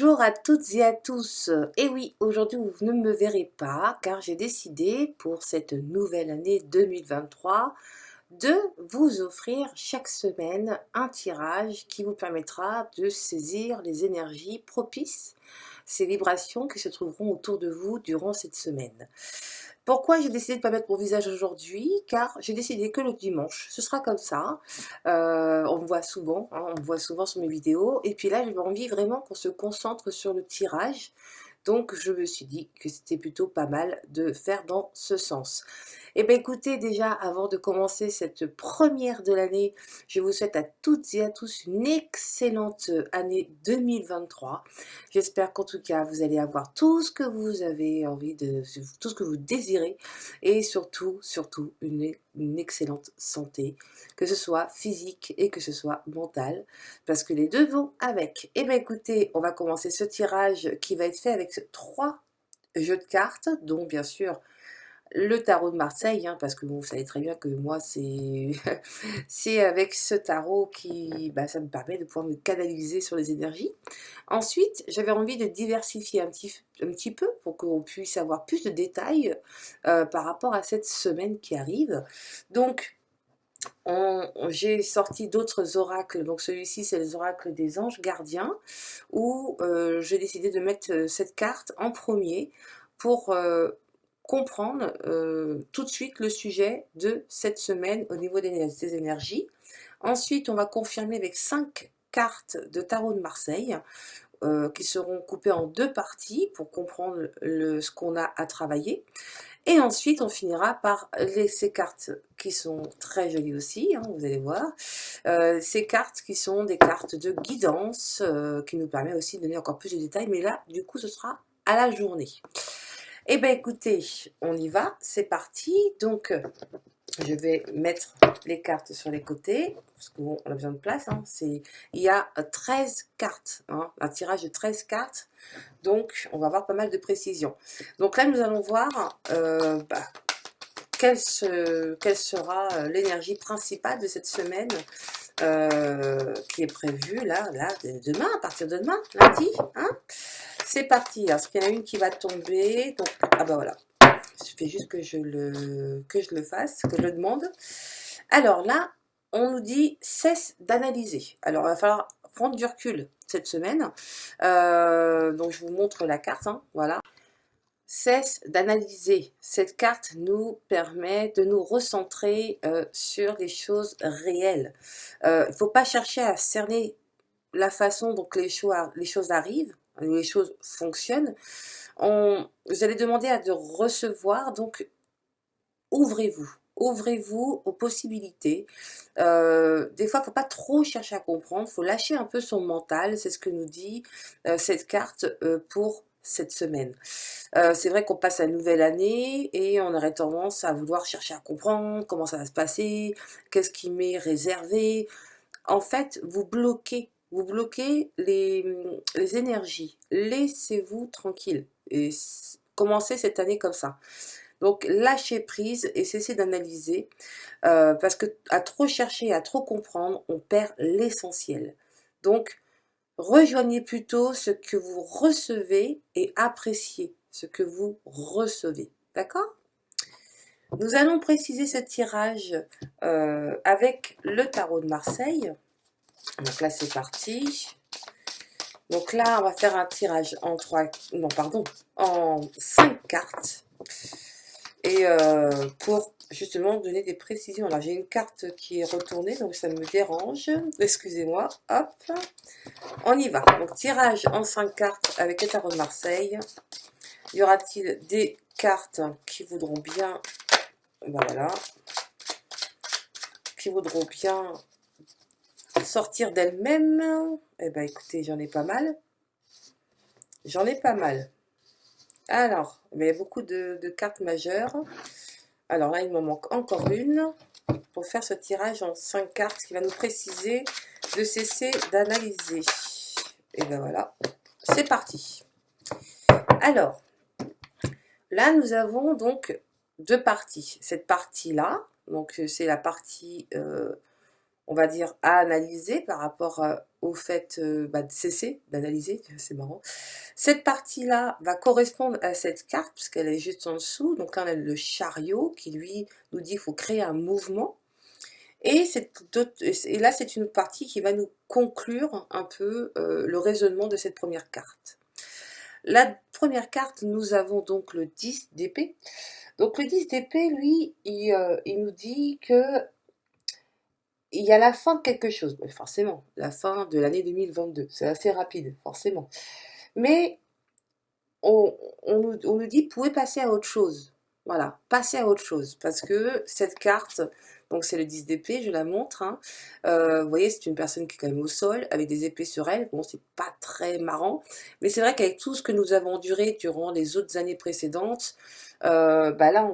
Bonjour à toutes et à tous. Et oui, aujourd'hui vous ne me verrez pas car j'ai décidé pour cette nouvelle année 2023 de vous offrir chaque semaine un tirage qui vous permettra de saisir les énergies propices, ces vibrations qui se trouveront autour de vous durant cette semaine. Pourquoi j'ai décidé de ne pas mettre mon visage aujourd'hui? Car j'ai décidé que le dimanche, ce sera comme ça. On me voit souvent, hein, on me voit souvent sur mes vidéos. Et puis là, j'avais envie vraiment qu'on se concentre sur le tirage. Donc, je me suis dit que c'était plutôt pas mal de faire dans ce sens. Eh bien, écoutez, déjà, avant de commencer cette première de l'année, je vous souhaite à toutes et à tous une excellente année 2023. J'espère qu'en tout cas, vous allez avoir tout ce que vous avez envie de, tout ce que vous désirez et surtout, une excellente santé, que ce soit physique et que ce soit mentale, parce que les deux vont avec. Eh bien, écoutez, on va commencer ce tirage qui va être fait avec 3 jeux de cartes, dont bien sûr le tarot de Marseille, hein, parce que bon, vous savez très bien que moi, c'est c'est avec ce tarot qui, ça me permet de pouvoir me canaliser sur les énergies. Ensuite, j'avais envie de diversifier un petit peu pour qu'on puisse avoir plus de détails par rapport à cette semaine qui arrive. Donc, j'ai sorti d'autres oracles, donc celui-ci c'est les oracles des anges gardiens, où j'ai décidé de mettre cette carte en premier pour comprendre tout de suite le sujet de cette semaine au niveau des énergies. Ensuite, on va confirmer avec 5 cartes de tarot de Marseille qui seront coupées en 2 parties pour comprendre ce qu'on a à travailler. Et ensuite, on finira par ces cartes qui sont très jolies aussi, hein, vous allez voir. Ces cartes qui sont des cartes de guidance, qui nous permettent aussi de donner encore plus de détails. Mais là, du coup, ce sera à la journée. Eh bien, écoutez, on y va, c'est parti. Donc, je vais mettre les cartes sur les côtés, parce qu'on a besoin de place. Hein. Il y a 13 cartes, hein, un tirage de 13 cartes. Donc, on va avoir pas mal de précision. Donc là, nous allons voir quelle sera l'énergie principale de cette semaine qui est prévue là, demain, à partir de demain, lundi. Hein. C'est parti. Alors, il y en a une qui va tomber. Donc, voilà. Il suffit juste que je le fasse, que je le demande. Alors là, on nous dit cesse d'analyser. Alors, il va falloir prendre du recul cette semaine. Donc, je vous montre la carte. Hein, voilà. Cesse d'analyser. Cette carte nous permet de nous recentrer sur les choses réelles. Il ne faut pas chercher à cerner la façon dont les choses arrivent, les choses fonctionnent. Vous allez demander à de recevoir, donc ouvrez-vous. Ouvrez-vous aux possibilités. Des fois, il ne faut pas trop chercher à comprendre, il faut lâcher un peu son mental, c'est ce que nous dit cette carte pour cette semaine. C'est vrai qu'on passe à une nouvelle année et on aurait tendance à vouloir chercher à comprendre comment ça va se passer, qu'est-ce qui m'est réservé. En fait, vous bloquez les énergies. Laissez-vous tranquille et commencez cette année comme ça. Donc, lâchez prise et cessez d'analyser parce que à trop chercher, à trop comprendre, on perd l'essentiel. Donc, rejoignez plutôt ce que vous recevez et appréciez ce que vous recevez. D'accord ? Nous allons préciser ce tirage avec le tarot de Marseille. Donc là, c'est parti. Donc là, on va faire un tirage en 5 cartes. Et pour justement donner des précisions. Alors, j'ai une carte qui est retournée, donc ça me dérange. Excusez-moi. Hop. On y va. Donc, tirage en 5 cartes avec le tarot de Marseille. Y aura-t-il des cartes qui voudront bien... voilà. Qui voudront bien sortir d'elles-mêmes? Eh bien, écoutez, j'en ai pas mal. Alors, il y a beaucoup de cartes majeures. Alors là, il m'en manque encore une pour faire ce tirage en 5 cartes qui va nous préciser de cesser d'analyser. Et bien voilà, c'est parti. Alors, là, nous avons donc 2 parties. Cette partie-là, donc c'est la partie, on va dire, à analyser par rapport au fait de cesser d'analyser, c'est marrant. Cette partie-là va correspondre à cette carte, puisqu'elle est juste en dessous. Donc là, on a le chariot qui, lui, nous dit qu'il faut créer un mouvement. Et là, c'est une partie qui va nous conclure un peu le raisonnement de cette première carte. La première carte, nous avons donc le 10 d'épée. Donc le 10 d'épée, lui, il nous dit que il y a la fin de quelque chose. Mais forcément, la fin de l'année 2022. C'est assez rapide, forcément. Mais on nous dit, vous pouvez passer à autre chose. Voilà, passer à autre chose. Parce que cette carte, donc c'est le 10 d'épée, je la montre. Hein. Vous voyez, c'est une personne qui est quand même au sol, avec des épées sur elle. Bon, c'est pas très marrant. Mais c'est vrai qu'avec tout ce que nous avons enduré durant les autres années précédentes, là,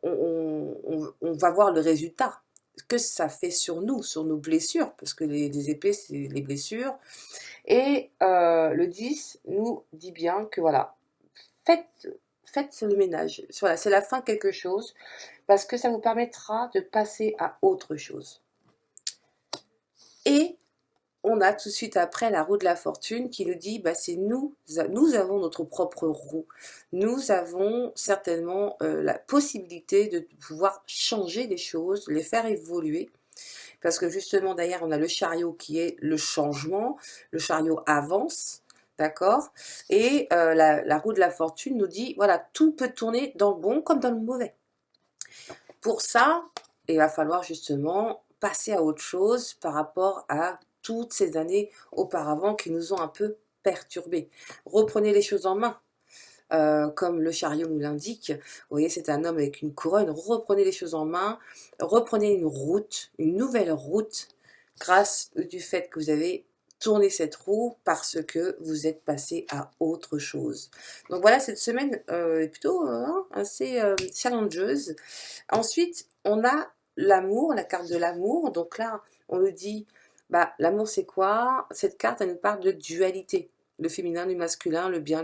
on va voir le résultat. Que ça fait sur nous, sur nos blessures. Parce que les épées, c'est les blessures. Et le 10 nous dit bien que voilà, faites le ménage. Voilà, c'est la fin de quelque chose, parce que ça vous permettra de passer à autre chose. Et on a tout de suite après la roue de la fortune qui nous dit, c'est nous avons notre propre roue. Nous avons certainement la possibilité de pouvoir changer les choses, les faire évoluer. Parce que justement, derrière, on a le chariot qui est le changement. Le chariot avance, d'accord? Et la roue de la fortune nous dit, voilà, tout peut tourner dans le bon comme dans le mauvais. Pour ça, il va falloir justement passer à autre chose par rapport à toutes ces années auparavant qui nous ont un peu perturbés. Reprenez les choses en main. Comme le chariot nous l'indique, vous voyez, c'est un homme avec une couronne. Reprenez les choses en main, reprenez une route, une nouvelle route, grâce du fait que vous avez tourné cette roue parce que vous êtes passé à autre chose. Donc voilà, cette semaine est plutôt assez challengeuse. Ensuite, on a l'amour, la carte de l'amour. Donc là, on nous dit, l'amour c'est quoi? Cette carte, elle nous parle de dualité. Le féminin, le masculin, le bien,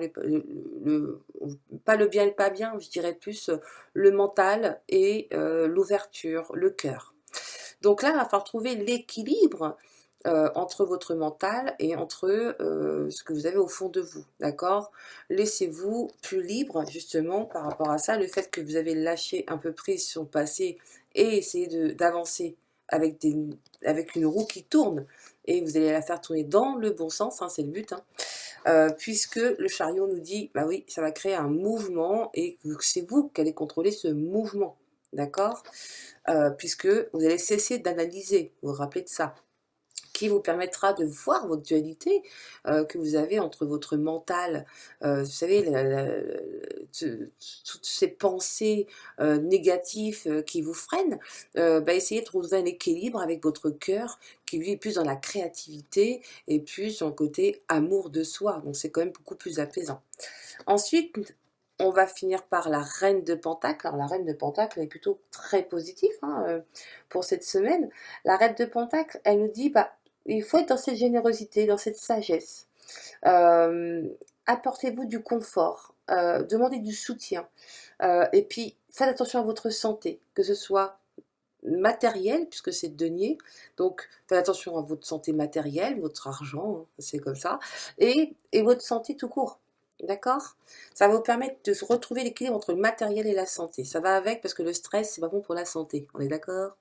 pas le bien et le pas bien, je dirais plus le mental et l'ouverture, le cœur. Donc là, il va falloir trouver l'équilibre entre votre mental et entre ce que vous avez au fond de vous, d'accord? Laissez-vous plus libre, justement, par rapport à ça. Le fait que vous avez lâché un peu prise sur le passé et essayé d'avancer avec une roue qui tourne, et vous allez la faire tourner dans le bon sens, hein, c'est le but, hein. Puisque le chariot nous dit, oui, ça va créer un mouvement et c'est vous qui allez contrôler ce mouvement, d'accord? Puisque vous allez cesser d'analyser, vous vous rappelez de ça, qui vous permettra de voir votre dualité que vous avez entre votre mental, vous savez, toutes ces pensées négatives qui vous freinent, essayez de trouver un équilibre avec votre cœur qui lui est plus dans la créativité et plus dans le côté amour de soi, donc c'est quand même beaucoup plus apaisant. Ensuite, on va finir par la reine de Pentacle. Alors la reine de Pentacle est plutôt très positive pour cette semaine. La reine de Pentacle, elle nous dit, il faut être dans cette générosité, dans cette sagesse. Apportez-vous du confort, demandez du soutien. Et puis, faites attention à votre santé, que ce soit matériel, puisque c'est denier. Donc, faites attention à votre santé matérielle, votre argent, hein, c'est comme ça. Et votre santé tout court. D'accord? Ça va vous permettre de retrouver l'équilibre entre le matériel et la santé. Ça va avec parce que le stress, c'est pas bon pour la santé. On est d'accord?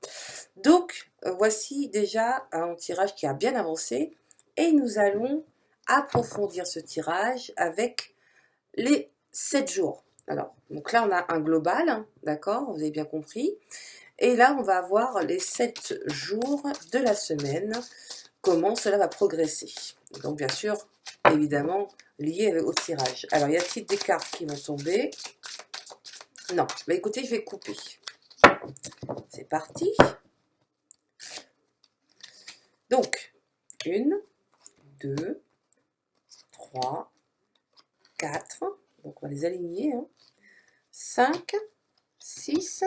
Donc, voici déjà un tirage qui a bien avancé. Et nous allons approfondir ce tirage avec les 7 jours. Alors, donc là, on a un global, hein, d'accord? Vous avez bien compris. Et là, on va avoir les 7 jours de la semaine, comment cela va progresser. Donc, bien sûr, évidemment, lié au tirage. Alors, y a-t-il des cartes qui vont tomber? Non. Écoutez, je vais couper. C'est parti. Donc, 1, 2, 3, 4. Donc, on va les aligner. 5, 6,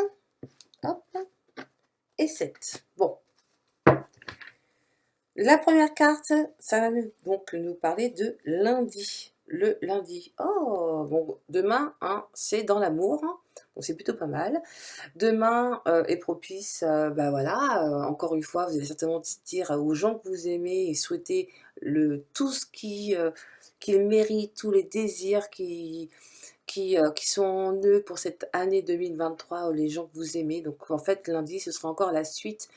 hop, et 7. Bon. La première carte, ça va donc nous parler de lundi. Le lundi. Oh, bon, demain, c'est dans l'amour. donc c'est plutôt pas mal. Demain est propice, bah voilà, encore une fois, vous allez certainement dire aux gens que vous aimez et souhaiter tout ce qu'ils méritent, tous les désirs qui sont en eux pour cette année 2023, les gens que vous aimez. Donc en fait, lundi, ce sera encore la suite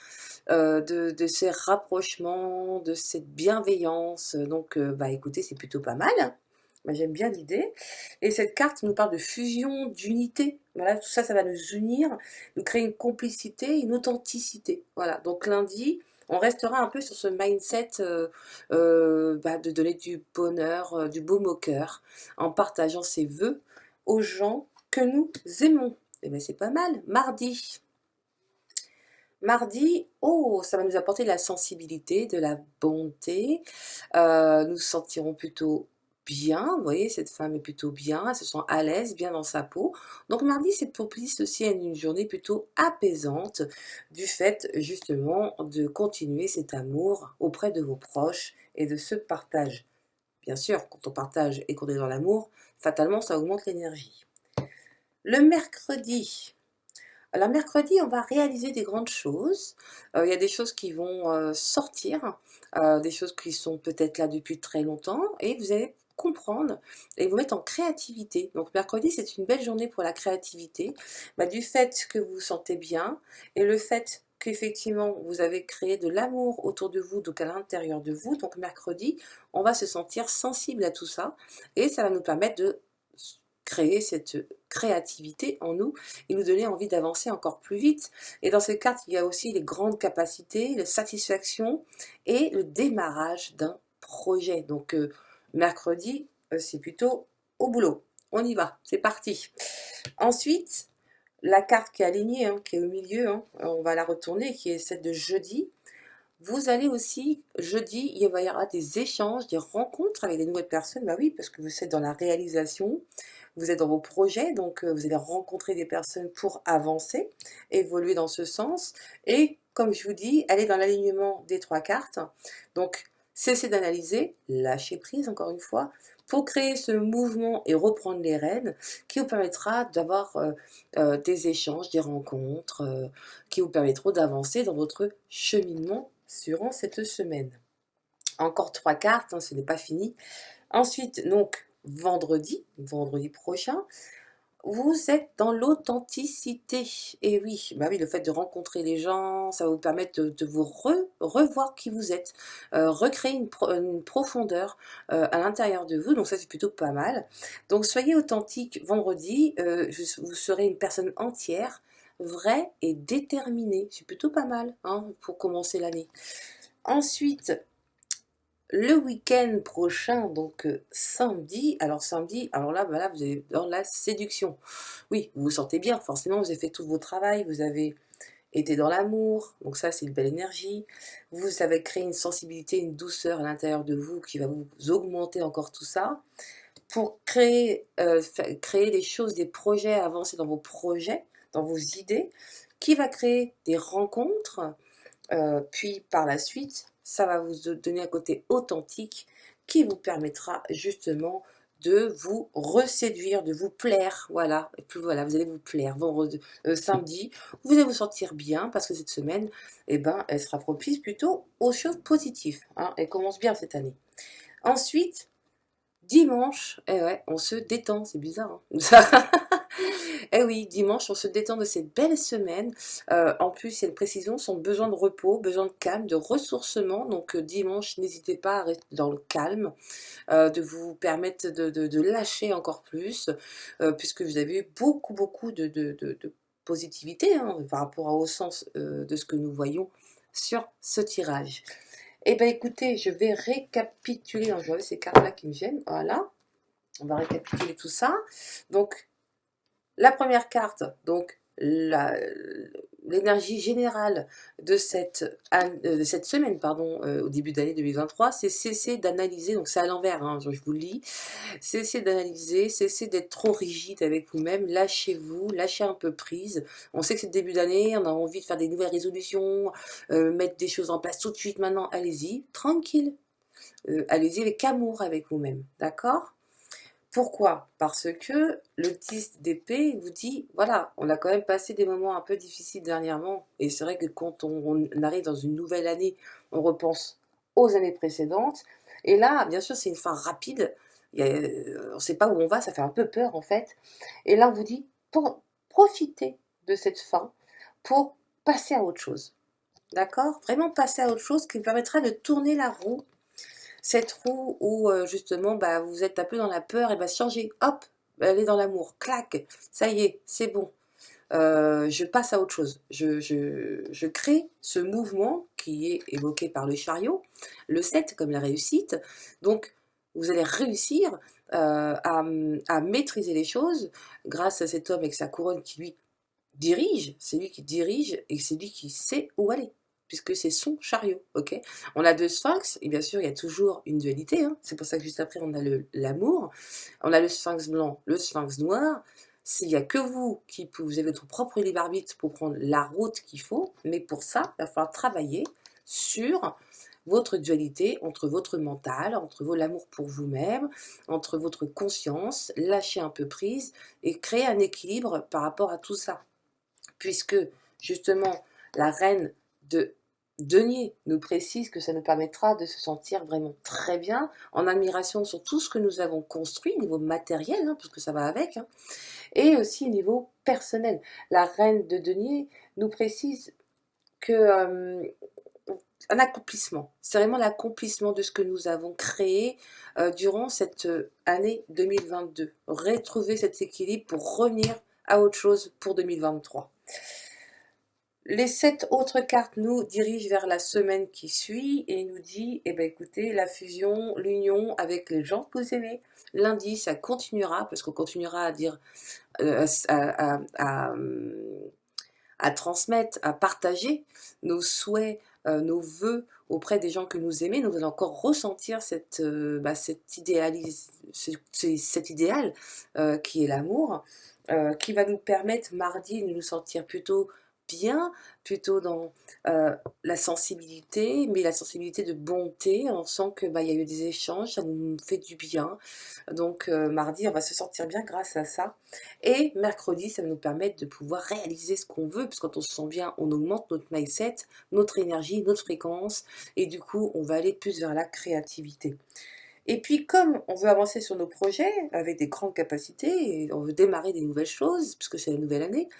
de ces rapprochements, de cette bienveillance. Donc bah écoutez, c'est plutôt pas mal. Moi, j'aime bien l'idée. Et cette carte nous parle de fusion, d'unité. Voilà, tout ça, ça va nous unir, nous créer une complicité, une authenticité. Voilà, donc lundi, on restera un peu sur ce mindset bah, de donner du bonheur, du baume au cœur, en partageant ses vœux aux gens que nous aimons. Et bien, c'est pas mal. Mardi. Mardi, oh, ça va nous apporter de la sensibilité, de la bonté. Nous nous sentirons plutôt bien. Vous voyez, cette femme est plutôt bien, elle se sent à l'aise, bien dans sa peau. Donc mardi, c'est propice aussi à une journée plutôt apaisante du fait justement de continuer cet amour auprès de vos proches et de ce partage. Bien sûr, quand on partage et qu'on est dans l'amour, fatalement, ça augmente l'énergie. Le mercredi. Alors mercredi, on va réaliser des grandes choses. Il y a des choses qui vont sortir, des choses qui sont peut-être là depuis très longtemps, et vous allez comprendre et vous mettre en créativité. Donc mercredi, c'est une belle journée pour la créativité, bah, du fait que vous vous sentez bien et le fait qu'effectivement vous avez créé de l'amour autour de vous, donc à l'intérieur de vous. Donc mercredi, on va se sentir sensible à tout ça et ça va nous permettre de créer cette créativité en nous et nous donner envie d'avancer encore plus vite. Et dans ces cartes, il y a aussi les grandes capacités, la satisfaction et le démarrage d'un projet. Donc mercredi, c'est plutôt au boulot. On y va, c'est parti. Ensuite, la carte qui est alignée, hein, qui est au milieu, hein, on va la retourner, qui est celle de jeudi. Vous allez aussi, jeudi, il va y avoir des échanges, des rencontres avec des nouvelles personnes. Bah oui, parce que vous êtes dans la réalisation, vous êtes dans vos projets, donc vous allez rencontrer des personnes pour avancer, évoluer dans ce sens. Et comme je vous dis, aller dans l'alignement des trois cartes. Donc, cessez d'analyser, lâchez prise encore une fois, pour créer ce mouvement et reprendre les rênes qui vous permettra d'avoir des échanges, des rencontres, qui vous permettront d'avancer dans votre cheminement durant cette semaine. Encore trois cartes, hein, ce n'est pas fini. Ensuite, donc, vendredi prochain, vous êtes dans l'authenticité. Et oui, bah oui, le fait de rencontrer les gens, ça va vous permettre de vous revoir qui vous êtes, recréer une profondeur à l'intérieur de vous. Donc ça, c'est plutôt pas mal. Donc soyez authentique vendredi. Vous serez une personne entière, vraie et déterminée. C'est plutôt pas mal, hein, pour commencer l'année. Ensuite, le week-end prochain, donc samedi, alors là, voilà, vous êtes dans la séduction. Oui, vous vous sentez bien, forcément, vous avez fait tout votre travail, vous avez été dans l'amour, donc ça, c'est une belle énergie. Vous avez créé une sensibilité, une douceur à l'intérieur de vous qui va vous augmenter encore tout ça. Pour créer des choses, des projets, avancer dans vos projets, dans vos idées, qui va créer des rencontres, puis par la suite, ça va vous donner un côté authentique qui vous permettra justement de vous reséduire, de vous plaire, voilà, et puis voilà, vous allez vous plaire. Samedi, vous allez vous sentir bien parce que cette semaine, eh ben, elle sera propice plutôt aux choses positives, hein, elle commence bien cette année. Ensuite, dimanche, eh ouais, on se détend, c'est bizarre, hein. Eh oui, dimanche, on se détend de cette belle semaine. En plus, il y a une précision, son besoin de repos, besoin de calme, de ressourcement. Donc dimanche, n'hésitez pas à rester dans le calme, de vous permettre de lâcher encore plus, puisque vous avez eu beaucoup de positivité, hein, par rapport au sens de ce que nous voyons sur ce tirage. Eh bien écoutez, je vais récapituler, je vois ces cartes-là qui me viennent, voilà. On va récapituler tout ça. Donc, la première carte, donc l'énergie générale de cette semaine, pardon, au début d'année 2023, c'est cesser d'analyser, donc c'est à l'envers, hein, je vous le lis, cesser d'analyser, cesser d'être trop rigide avec vous-même, lâchez-vous, lâchez un peu prise. On sait que c'est le début d'année, on a envie de faire des nouvelles résolutions, mettre des choses en place tout de suite maintenant, allez-y, tranquille, allez-y avec amour avec vous-même, d'accord ? Pourquoi? Parce que le 10 d'épée vous dit, voilà, on a quand même passé des moments un peu difficiles dernièrement, et c'est vrai que quand on arrive dans une nouvelle année, on repense aux années précédentes, et là, bien sûr, c'est une fin rapide, on ne sait pas où on va, ça fait un peu peur en fait, et là on vous dit, profitez de cette fin pour passer à autre chose, d'accord? Vraiment passer à autre chose qui vous permettra de tourner la roue, cette roue où justement bah, vous êtes un peu dans la peur, et bah changer, hop, aller dans l'amour, clac, ça y est, c'est bon. Je passe à autre chose. Je crée ce mouvement qui est évoqué par le chariot, le 7 comme la réussite. Donc vous allez réussir à maîtriser les choses grâce à cet homme avec sa couronne qui lui dirige, c'est lui qui dirige et c'est lui qui sait où aller, puisque c'est son chariot, ok? On a deux sphinx, et bien sûr, il y a toujours une dualité, hein. C'est pour ça que juste après, on a l'amour, on a le sphinx blanc, le sphinx noir. S'il n'y a que vous qui vous avez votre propre libre arbitre pour prendre la route qu'il faut, mais pour ça, il va falloir travailler sur votre dualité entre votre mental, entre l'amour pour vous-même, entre votre conscience, lâcher un peu prise et créer un équilibre par rapport à tout ça, puisque justement la reine de denier nous précise que ça nous permettra de se sentir vraiment très bien, en admiration sur tout ce que nous avons construit au niveau matériel, hein, parce que ça va avec, hein, et aussi au niveau personnel. La reine de denier nous précise que un accomplissement, c'est vraiment l'accomplissement de ce que nous avons créé durant cette année 2022. Retrouver cet équilibre pour revenir à autre chose pour 2023. Les 7 autres cartes nous dirigent vers la semaine qui suit et nous dit, eh ben écoutez, la fusion, l'union avec les gens que vous aimez. Lundi, ça continuera, parce qu'on continuera à dire, à transmettre, à partager nos souhaits, nos vœux auprès des gens que nous aimons. Nous allons encore ressentir cet idéal qui est l'amour, qui va nous permettre mardi de nous sentir plutôt bien, plutôt dans la sensibilité, mais la sensibilité de bonté. On sent que bah, y a eu des échanges, ça nous fait du bien. Donc mardi, on va se sentir bien grâce à ça. Et mercredi, ça va nous permettre de pouvoir réaliser ce qu'on veut, parce que quand on se sent bien, on augmente notre mindset, notre énergie, notre fréquence, et du coup, on va aller plus vers la créativité. Et puis, comme on veut avancer sur nos projets avec des grandes capacités, et on veut démarrer des nouvelles choses, puisque c'est la nouvelle année,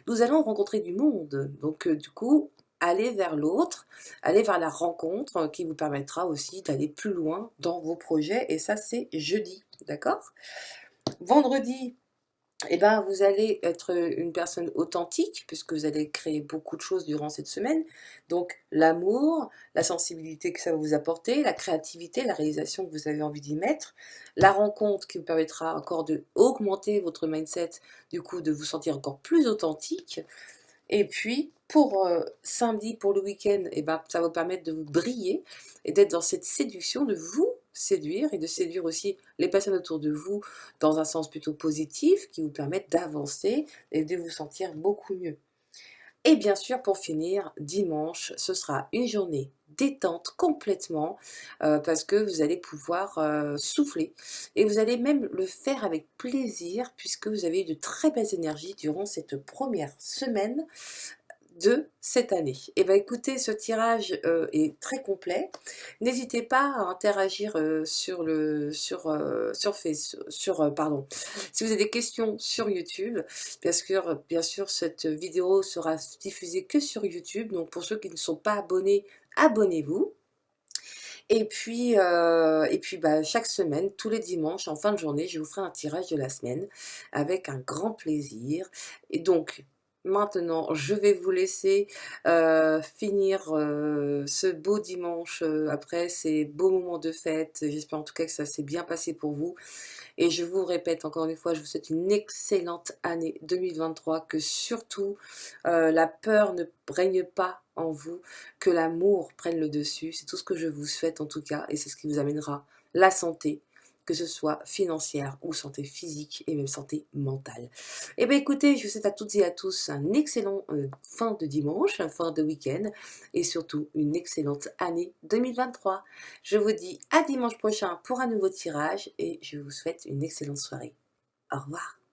nous allons rencontrer du monde. Donc, du coup, aller vers l'autre, aller vers la rencontre qui vous permettra aussi d'aller plus loin dans vos projets. Et ça, c'est jeudi, d'accord? Vendredi, eh ben, vous allez être une personne authentique, puisque vous allez créer beaucoup de choses durant cette semaine. Donc, l'amour, la sensibilité que ça va vous apporter, la créativité, la réalisation que vous avez envie d'y mettre, la rencontre qui vous permettra encore de augmenter votre mindset, du coup, de vous sentir encore plus authentique. Et puis, pour samedi, pour le week-end, eh ben, ça va vous permettre de vous briller et d'être dans cette séduction, de vous séduire et de séduire aussi les personnes autour de vous dans un sens plutôt positif qui vous permettent d'avancer et de vous sentir beaucoup mieux. Et bien sûr, pour finir, dimanche, ce sera une journée détente complètement parce que vous allez pouvoir souffler et vous allez même le faire avec plaisir puisque vous avez eu de très belles énergies durant cette première semaine de cette année. Et bien écoutez, ce tirage est très complet. N'hésitez pas à interagir pardon. Si vous avez des questions sur YouTube, bien sûr cette vidéo sera diffusée que sur YouTube. Donc pour ceux qui ne sont pas abonnés, abonnez-vous. Et puis bah, chaque semaine, tous les dimanches, en fin de journée, je vous ferai un tirage de la semaine avec un grand plaisir. Et donc, maintenant, je vais vous laisser finir ce beau dimanche après ces beaux moments de fête. J'espère en tout cas que ça s'est bien passé pour vous. Et je vous répète encore une fois, je vous souhaite une excellente année 2023, que surtout la peur ne règne pas en vous, que l'amour prenne le dessus. C'est tout ce que je vous souhaite en tout cas, et c'est ce qui vous amènera la santé que ce soit financière ou santé physique et même santé mentale. Eh bien écoutez, je vous souhaite à toutes et à tous un excellent fin de dimanche, fin de week-end et surtout une excellente année 2023. Je vous dis à dimanche prochain pour un nouveau tirage et je vous souhaite une excellente soirée. Au revoir.